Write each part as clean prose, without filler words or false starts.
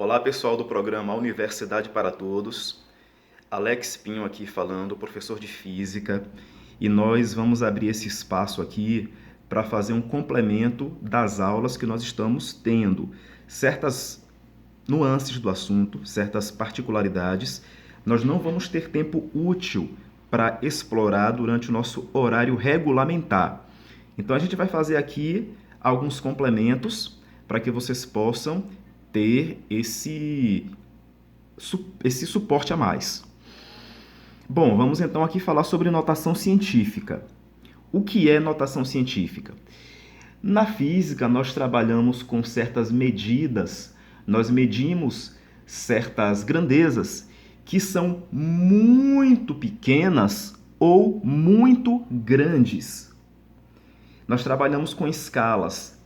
Olá, pessoal do programa Universidade para Todos. Alex Pinho aqui falando, professor de Física, e nós vamos abrir esse espaço aqui para fazer um complemento das aulas que nós estamos tendo. Certas nuances do assunto, certas particularidades, nós não vamos ter tempo útil para explorar durante o nosso horário regulamentar. Então a gente vai fazer aqui alguns complementos para que vocês possam ter esse suporte a mais. Bom, vamos então aqui falar sobre notação científica. O que é notação científica? Na física, nós trabalhamos com certas medidas, nós medimos certas grandezas que são muito pequenas ou muito grandes. Nós trabalhamos com escalas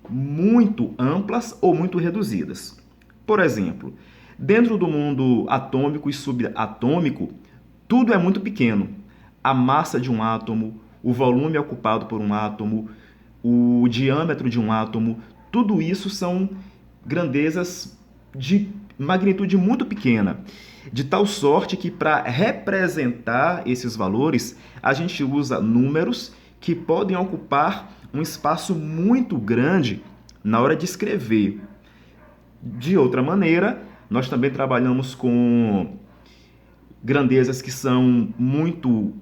muito amplas ou muito reduzidas. Por exemplo, dentro do mundo atômico e subatômico, tudo é muito pequeno. A massa de um átomo, o volume ocupado por um átomo, o diâmetro de um átomo, tudo isso são grandezas de magnitude muito pequena, de tal sorte que para representar esses valores, a gente usa números que podem ocupar um espaço muito grande na hora de escrever. De outra maneira, nós também trabalhamos com grandezas que são muito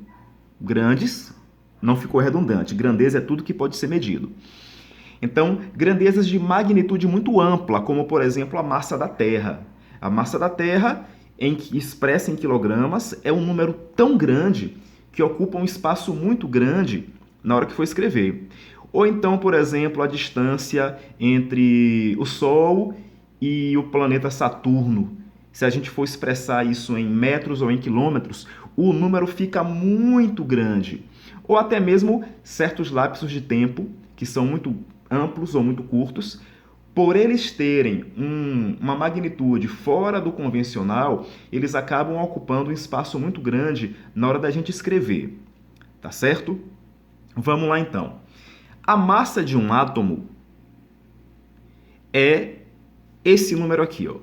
grandes, não ficou redundante, grandeza é tudo que pode ser medido. Então, grandezas de magnitude muito ampla, como por exemplo a massa da Terra. A massa da Terra, expressa em quilogramas, é um número tão grande que ocupa um espaço muito grande na hora que for escrever. Ou então, por exemplo, a distância entre o Sol e o planeta Saturno. Se a gente for expressar isso em metros ou em quilômetros, o número fica muito grande. Ou até mesmo certos lapsos de tempo, que são muito amplos ou muito curtos, por eles terem uma magnitude fora do convencional, eles acabam ocupando um espaço muito grande na hora da gente escrever. Tá certo? Vamos lá então. A massa de um átomo é esse número aqui, ó.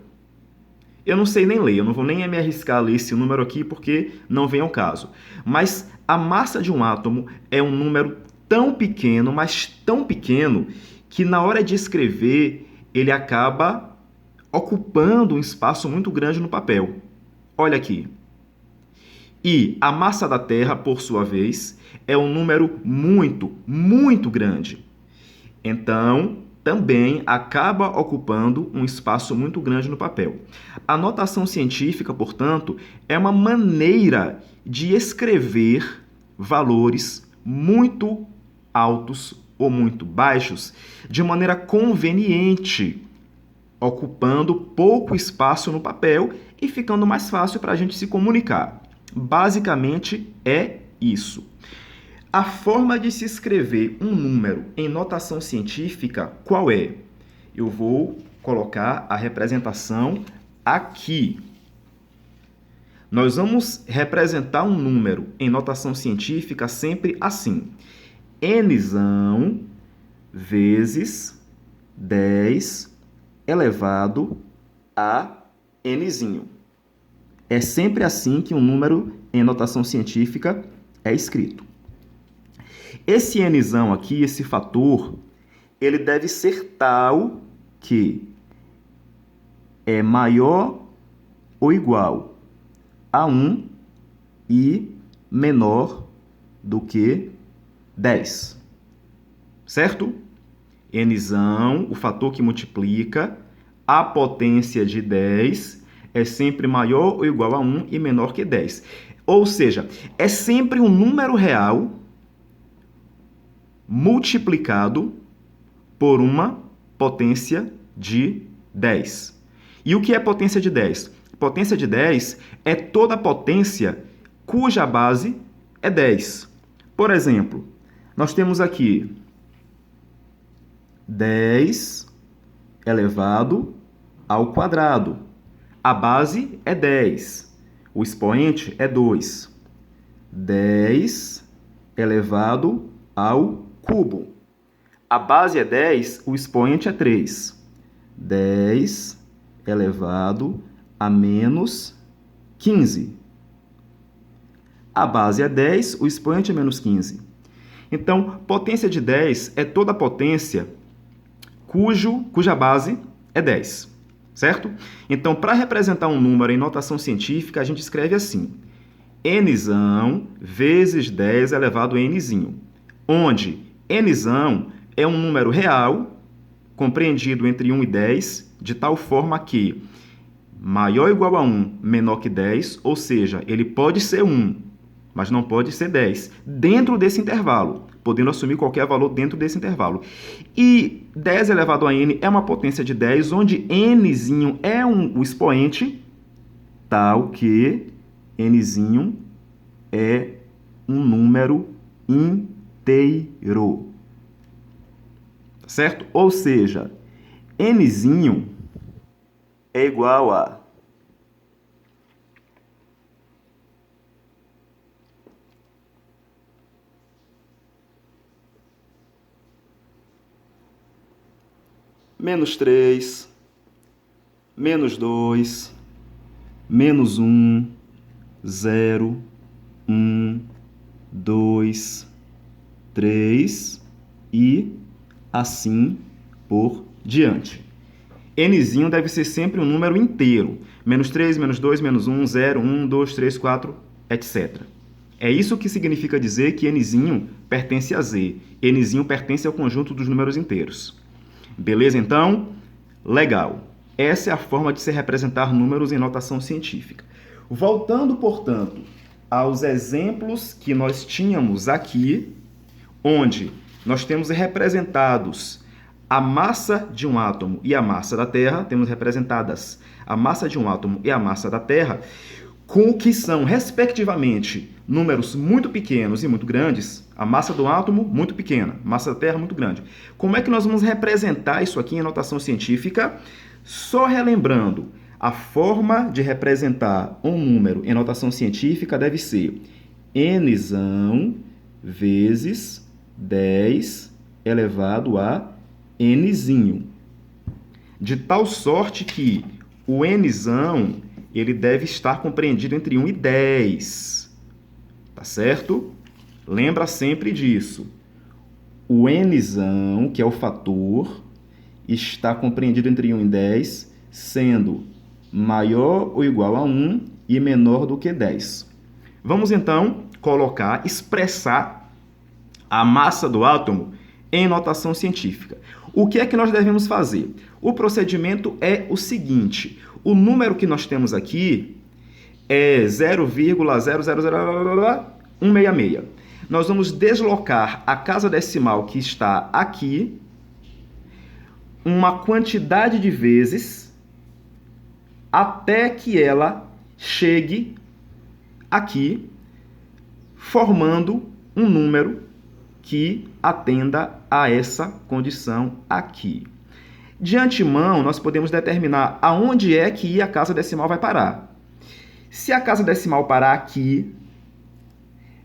Eu não sei nem ler, eu não vou nem me arriscar a ler esse número aqui porque não vem ao caso. Mas a massa de um átomo é um número tão pequeno, mas tão pequeno, que na hora de escrever ele acaba ocupando um espaço muito grande no papel. Olha aqui. E a massa da Terra, por sua vez, é um número muito, muito grande. Então, também acaba ocupando um espaço muito grande no papel. A notação científica, portanto, é uma maneira de escrever valores muito altos ou muito baixos de maneira conveniente, ocupando pouco espaço no papel e ficando mais fácil para a gente se comunicar. Basicamente é isso. A forma de se escrever um número em notação científica, qual é? Eu vou colocar a representação aqui. Nós vamos representar um número em notação científica sempre assim. Nzão vezes 10 elevado a nzinho. É sempre assim que um número em notação científica é escrito. Esse nzão aqui, esse fator, ele deve ser tal que é maior ou igual a 1 e menor do que 10. Certo? Nzão, o fator que multiplica a potência de 10, é sempre maior ou igual a 1 e menor que 10. Ou seja, é sempre um número real multiplicado por uma potência de 10. E o que é potência de 10? Potência de 10 é toda a potência cuja base é 10. Por exemplo, nós temos aqui 10 elevado ao quadrado. A base é 10. O expoente é 2. 10 elevado ao cubo. A base é 10, o expoente é 3. 10 elevado a menos 15. A base é 10, o expoente é menos 15. Então, potência de 10 é toda potência cuja base é 10, certo? Então, para representar um número em notação científica, a gente escreve assim: nzão vezes 10 elevado a nzinho, onde nzão é um número real compreendido entre 1 e 10, de tal forma que maior ou igual a 1, menor que 10, ou seja, ele pode ser 1, mas não pode ser 10, dentro desse intervalo, podendo assumir qualquer valor dentro desse intervalo. E 10 elevado a n é uma potência de 10, onde nzinho é o expoente, tal que nzinho é um número inteiro. Certo? Ou seja, nzinho é igual a menos 3, menos 2, menos 1, 0, 1, 2, 3 e assim por diante. Nzinho deve ser sempre um número inteiro. Menos 3, menos 2, menos 1, 0, 1, 2, 3, 4, etc. É isso que significa dizer que nzinho pertence a Z. Nzinho pertence ao conjunto dos números inteiros. Beleza, então? Legal. Essa é a forma de se representar números em notação científica. Voltando, portanto, aos exemplos que nós tínhamos aqui, onde nós temos representados a massa de um átomo e a massa da Terra, temos representadas a massa de um átomo e a massa da Terra, com o que são, respectivamente, números muito pequenos e muito grandes, a massa do átomo muito pequena, a massa da Terra muito grande. Como é que nós vamos representar isso aqui em notação científica? Só relembrando, a forma de representar um número em notação científica deve ser nzão vezes 10 elevado a nzinho. De tal sorte que o nzão ele deve estar compreendido entre 1 e 10. Tá certo? Lembra sempre disso. O nzão, que é o fator, está compreendido entre 1 e 10, sendo maior ou igual a 1 e menor do que 10. Vamos então expressar a massa do átomo em notação científica. O que é que nós devemos fazer? O procedimento é o seguinte: o número que nós temos aqui é 0,0000166. Nós vamos deslocar a casa decimal que está aqui uma quantidade de vezes até que ela chegue aqui, formando um número que atenda a essa condição aqui. De antemão, nós podemos determinar aonde é que a casa decimal vai parar. Se a casa decimal parar aqui,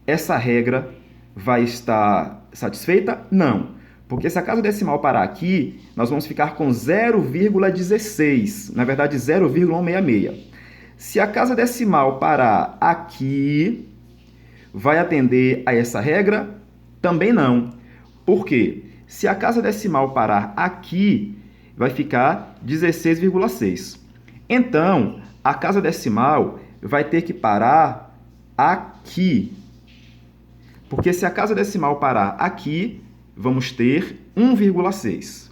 essa regra vai estar satisfeita? Não. Porque se a casa decimal parar aqui, nós vamos ficar com 0,16, na verdade 0,166. Se a casa decimal parar aqui, vai atender a essa regra? Também não. Por quê? Se a casa decimal parar aqui, vai ficar 16,6. Então, a casa decimal vai ter que parar aqui. Porque se a casa decimal parar aqui, vamos ter 1,6.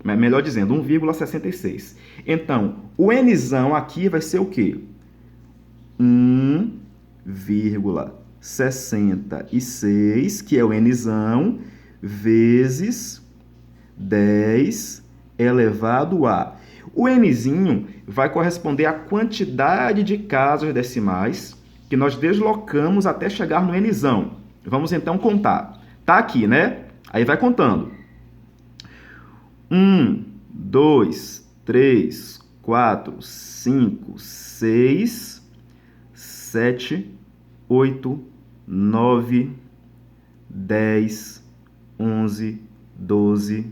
Melhor dizendo, 1,66. Então, o nzão aqui vai ser o quê? 1,66, que é o nzão, vezes 10 elevado a... O nzinho vai corresponder à quantidade de casas decimais que nós deslocamos até chegar no nzão. Vamos então contar. Tá aqui, né? Aí vai contando. 1, 2, 3, 4, 5, 6, 7, 8, 9, 10, 11, 12,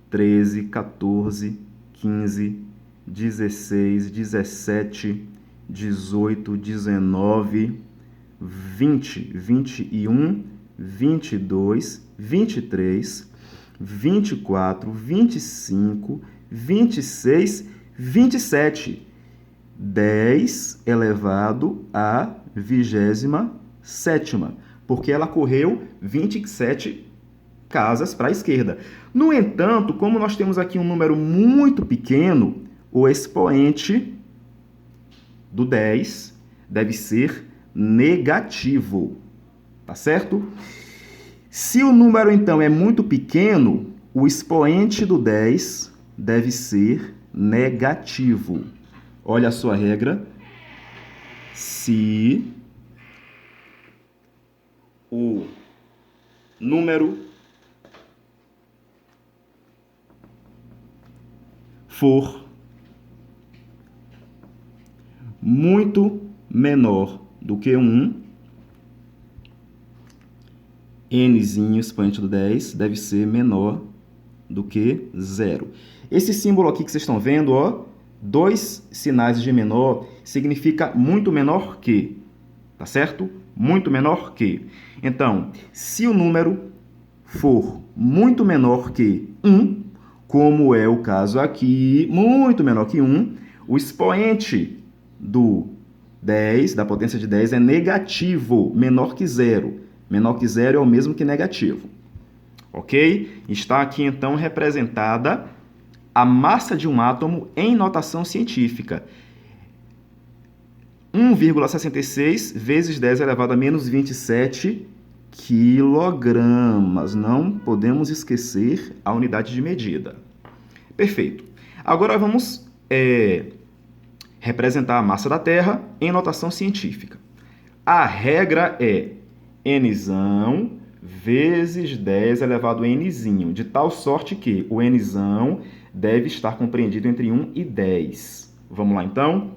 13, 14, 15, 16, 17, 18, 19, 20, 21, 22, 23, 24, 25, 26, 27. 10 elevado à 27ª, porque ela correu 27 casas para a esquerda. No entanto, como nós temos aqui um número muito pequeno, o expoente do 10 deve ser negativo, tá certo? Se o número, então, é muito pequeno, o expoente do 10 deve ser negativo. Olha a sua regra. Se o número for muito menor do que 1, nzinho, expoente do 10, deve ser menor do que 0. Esse símbolo aqui que vocês estão vendo, ó, 2 sinais de menor significa muito menor que, tá certo? Muito menor que. Então, se o número for muito menor que 1, como é o caso aqui, muito menor que 1, o expoente do 10, da potência de 10, é negativo, menor que 0. Menor que 0 é o mesmo que negativo. Ok? Está aqui, então, representada a massa de um átomo em notação científica. 1,66 vezes 10 elevado a menos 27 quilogramas. Não podemos esquecer a unidade de medida. Perfeito. Agora vamos representar a massa da Terra em notação científica. A regra é nzão vezes 10 elevado a nzinho, de tal sorte que o nzão deve estar compreendido entre 1 e 10. Vamos lá, então?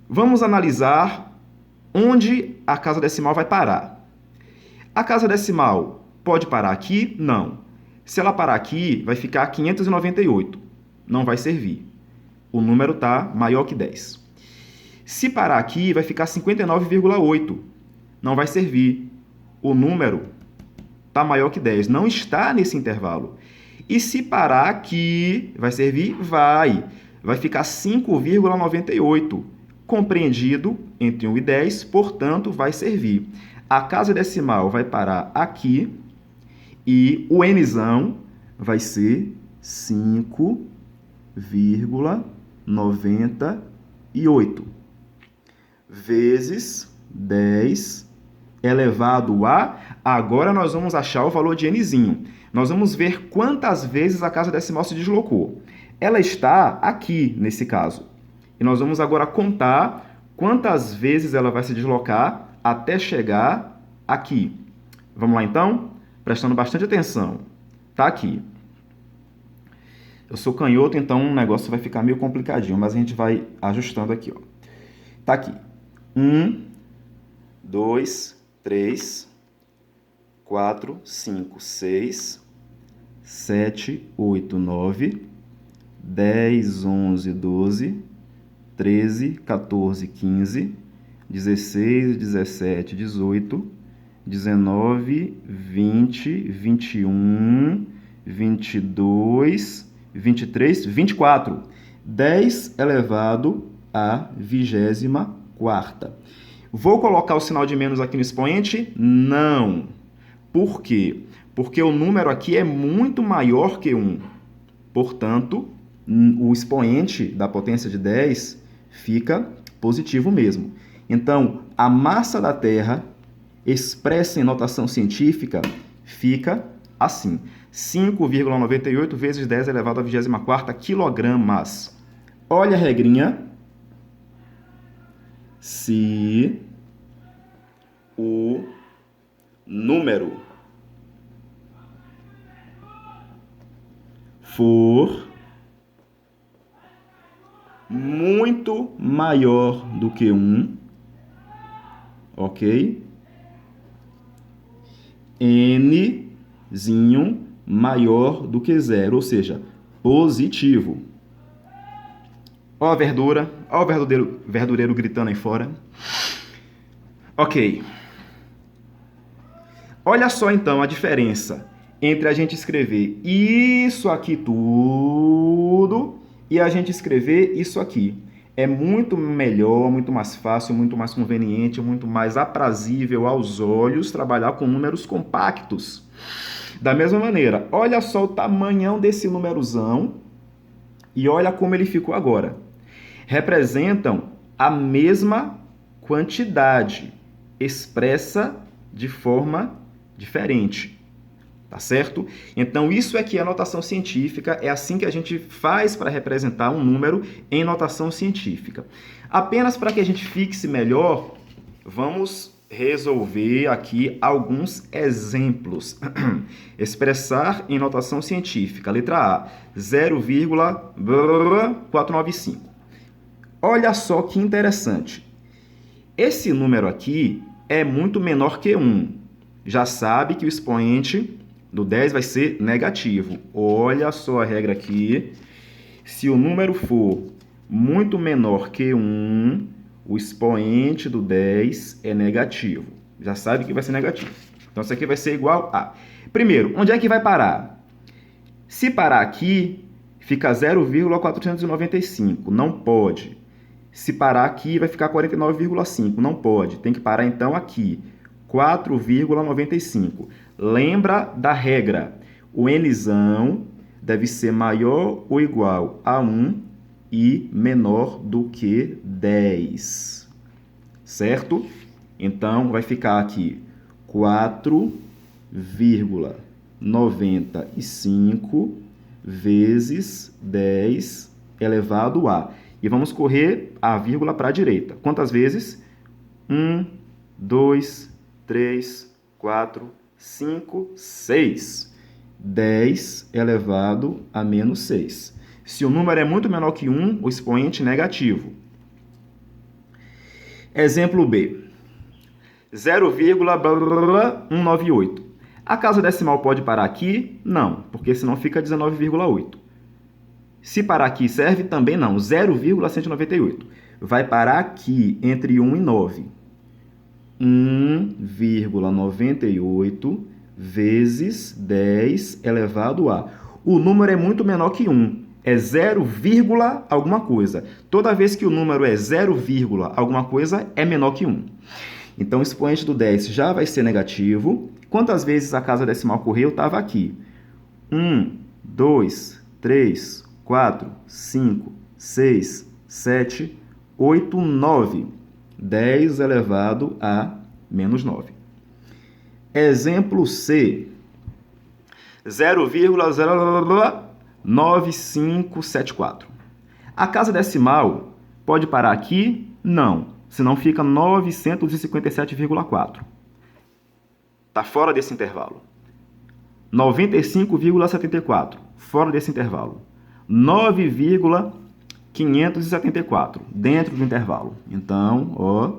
Vamos analisar onde a casa decimal vai parar. A casa decimal pode parar aqui? Não. Se ela parar aqui, vai ficar 598. Não vai servir. O número está maior que 10. Se parar aqui, vai ficar 59,8. Não vai servir. O número está maior que 10. Não está nesse intervalo. E se parar aqui, vai servir? Vai. Vai ficar 5,98. Compreendido entre 1 e 10, portanto, vai servir. A casa decimal vai parar aqui e o nzão vai ser 5,98 vezes 10 elevado a... Agora nós vamos achar o valor de nzinho. Nós vamos ver quantas vezes a casa decimal se deslocou. Ela está aqui, nesse caso. E nós vamos agora contar quantas vezes ela vai se deslocar até chegar aqui. Vamos lá, então? Prestando bastante atenção. Tá aqui. Eu sou canhoto, então o negócio vai ficar meio complicadinho, mas a gente vai ajustando aqui, ó. Tá aqui. 1, 2, 3, 4, 5, 6, 7, 8, 9, 10, 11, 12, 13, 14, 15, 16, 17, 18, 19, 20, 21, 22, 23, 24. 10 elevado à 24ª. Vou colocar o sinal de menos aqui no expoente? Não. Por quê? Porque o número aqui é muito maior que 1. Portanto, o expoente da potência de 10 fica positivo mesmo. Então, a massa da Terra, expressa em notação científica, fica assim. 5,98 vezes 10 elevado à 24ª quilogramas. Olha a regrinha. Se o número for muito maior do que 1, ok? Nzinho maior do que 0, ou seja, positivo. Ó a verdura, ó o verdureiro gritando aí fora. Ok. Olha só então a diferença entre a gente escrever isso aqui tudo e a gente escrever isso aqui. É muito melhor, muito mais fácil, muito mais conveniente, muito mais aprazível aos olhos trabalhar com números compactos. Da mesma maneira, olha só o tamanhão desse numerozão e olha como ele ficou agora. Representam a mesma quantidade expressa de forma diferente. Tá certo? Então, isso aqui é a notação científica, é assim que a gente faz para representar um número em notação científica. Apenas para que a gente fixe melhor, vamos resolver aqui alguns exemplos. Expressar em notação científica. Letra A, 0,495. Olha só que interessante. Esse número aqui é muito menor que 1. Já sabe que o expoente do 10 vai ser negativo. Olha só a regra aqui. Se o número for muito menor que 1, o expoente do 10 é negativo. Já sabe que vai ser negativo. Então, isso aqui vai ser igual a... Primeiro, onde é que vai parar? Se parar aqui, fica 0,495. Não pode. Se parar aqui, vai ficar 49,5. Não pode. Tem que parar, então, aqui. 4,95. Lembra da regra. O nzão deve ser maior ou igual a 1 e menor do que 10. Certo? Então, vai ficar aqui 4,95 vezes 10 elevado a. E vamos correr a vírgula para a direita. Quantas vezes? 1, 2, 3, 4, 5, 6. 10 elevado a menos 6. Se o número é muito menor que 1, o expoente é negativo. Exemplo B. 0,198. A casa decimal pode parar aqui? Não, porque senão fica 19,8. Se parar aqui serve? Também não. 0,198. Vai parar aqui entre 1 e 9. 1,98 vezes 10 elevado a. O número é muito menor que 1. É 0, alguma coisa. Toda vez que o número é 0, alguma coisa, é menor que 1. Então, o expoente do 10 já vai ser negativo. Quantas vezes a casa decimal correu? Estava aqui. 1, 2, 3, 4, 5, 6, 7, 8, 9. 10 elevado a menos 9. Exemplo C. 0,09574. A casa decimal pode parar aqui? Não. Senão fica 957,4. Está fora desse intervalo. 95,74. Fora desse intervalo. 9,574. Dentro do intervalo. Então, ó,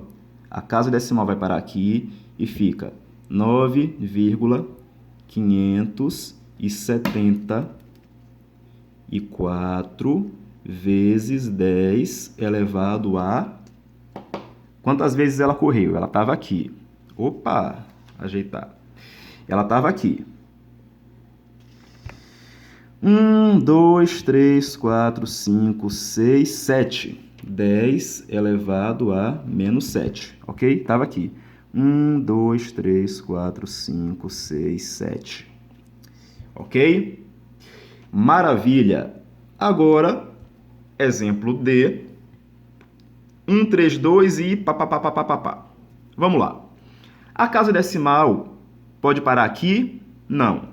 a casa decimal vai parar aqui e fica 9,574 vezes 10 elevado a... Quantas vezes ela correu? Ela estava aqui. Opa, ajeitar. Ela estava aqui. 1, 2, 3, 4, 5, 6, 7. 10 elevado a menos 7. Ok? Estava aqui. 1, 2, 3, 4, 5, 6, 7. Ok? Maravilha! Agora, exemplo D. 1, 3, 2 e papapá. Vamos lá. A casa decimal pode parar aqui? Não.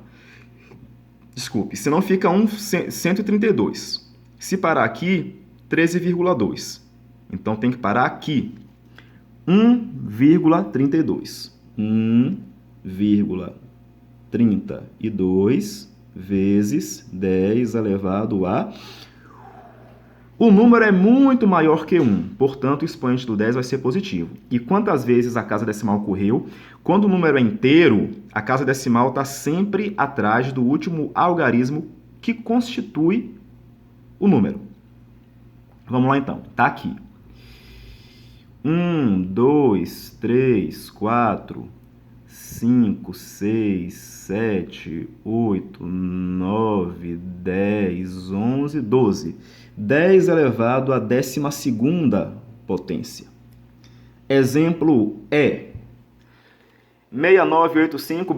Desculpe, senão fica 132. Se parar aqui, 13,2. Então, tem que parar aqui. 1,32. 1,32 vezes 10 elevado a... O número é muito maior que 1, portanto, o expoente do 10 vai ser positivo. E quantas vezes a casa decimal correu? Quando o número é inteiro, a casa decimal está sempre atrás do último algarismo que constitui o número. Vamos lá então, tá aqui. 1, 2, 3, 4, 5, 6, 7, 8, 9, 10, 11, 12. 10 elevado à 12ª potência. Exemplo é 6985.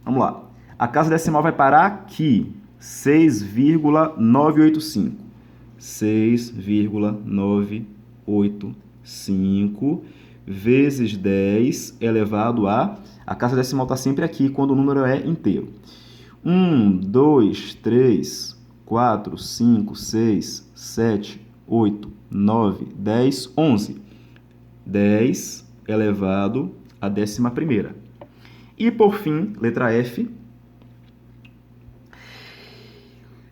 Vamos lá. A casa decimal vai parar aqui. 6,985. 6,985 vezes 10 elevado a... A casa decimal está sempre aqui quando o número é inteiro. 1, 2, 3, 4, 5, 6, 7, 8, 9, 10, 11. 10 elevado à 11ª. E, por fim, letra F.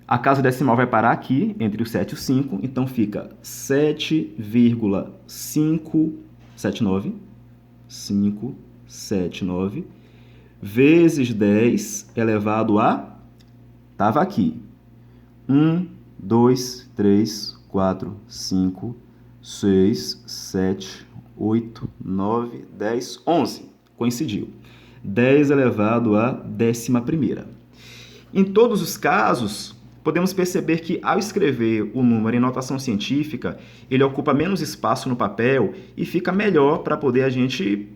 A casa decimal vai parar aqui, entre o 7 e o 5, então fica 7,579 vezes 10 elevado a... Estava aqui. 1, 2, 3, 4, 5, 6, 7, 8, 9, 10, 11. Coincidiu. 10 elevado à 11ª. Em todos os casos, podemos perceber que, ao escrever o número em notação científica, ele ocupa menos espaço no papel e fica melhor para poder a gente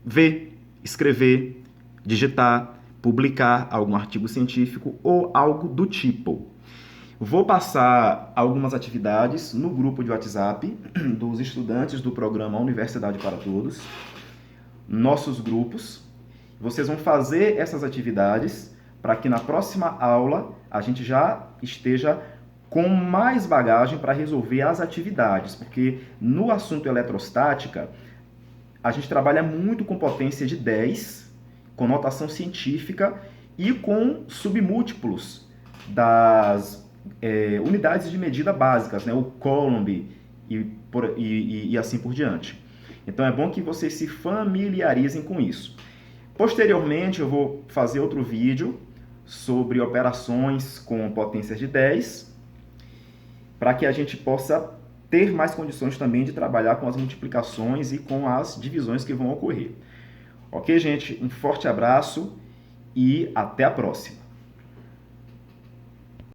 ver, escrever, digitar, publicar algum artigo científico ou algo do tipo. Vou passar algumas atividades no grupo de WhatsApp dos estudantes do programa Universidade para Todos, nossos grupos. Vocês vão fazer essas atividades para que na próxima aula a gente já esteja com mais bagagem para resolver as atividades, porque no assunto eletrostática a gente trabalha muito com potência de 10, com notação científica e com submúltiplos das unidades de medida básicas, né? O Coulomb e assim por diante. Então é bom que vocês se familiarizem com isso. Posteriormente eu vou fazer outro vídeo sobre operações com potências de 10, para que a gente possa ter mais condições também de trabalhar com as multiplicações e com as divisões que vão ocorrer. Ok, gente? Um forte abraço e até a próxima!